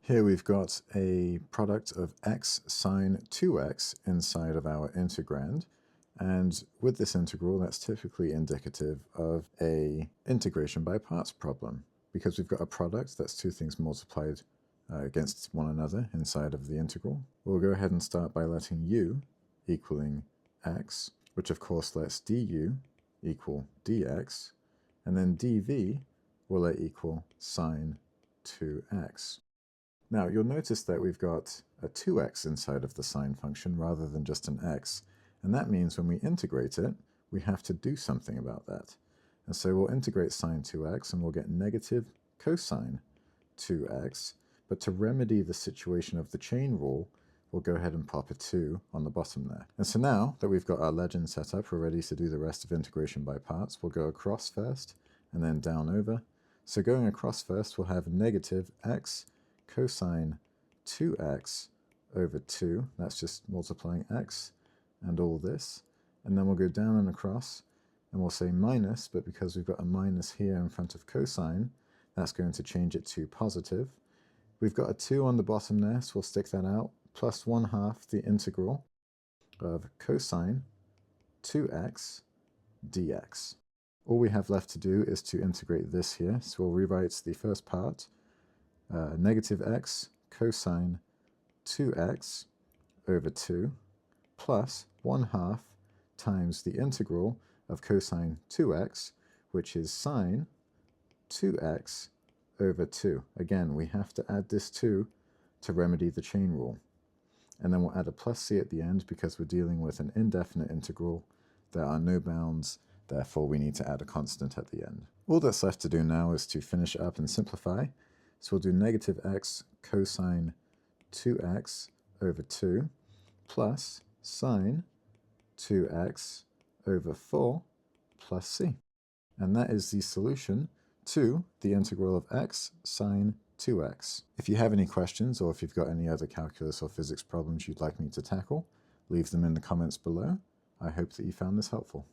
Here we've got a product of x sine 2x inside of our integrand, and with this integral that's typically indicative of a integration by parts problem, because we've got a product that's two things multiplied against one another inside of the integral. We'll go ahead and start by letting u equaling x, which of course lets du equal dx, and then dv will let equal sine 2x. Now, you'll notice that we've got a 2x inside of the sine function rather than just an x, and that means when we integrate it, we have to do something about that. And so we'll integrate sine 2x and we'll get negative cosine 2x, but to remedy the situation of the chain rule, we'll go ahead and pop a 2 on the bottom there. And so now that we've got our legend set up, we're ready to do the rest of integration by parts. We'll go across first and then down over. So going across first, we'll have negative x cosine 2x over 2, that's just multiplying x and all this, and then we'll go down and across and we'll say minus, but because we've got a minus here in front of cosine, that's going to change it to positive. We've got a 2 on the bottom there, so we'll stick that out, plus 1/2 the integral of cosine 2x dx. All we have left to do is to integrate this here, so we'll rewrite the first part, negative x cosine 2x over 2 plus 1/2 times the integral of cosine 2x, which is sine 2x over 2. Again, we have to add this 2 to remedy the chain rule. And then we'll add a plus c at the end because we're dealing with an indefinite integral. There are no bounds, therefore we need to add a constant at the end. All that's left to do now is to finish it up and simplify. So we'll do negative x cosine 2x over 2 plus sine 2x over 4 plus c. And that is the solution to the integral of x sine 2x. If you have any questions or if you've got any other calculus or physics problems you'd like me to tackle, leave them in the comments below. I hope that you found this helpful.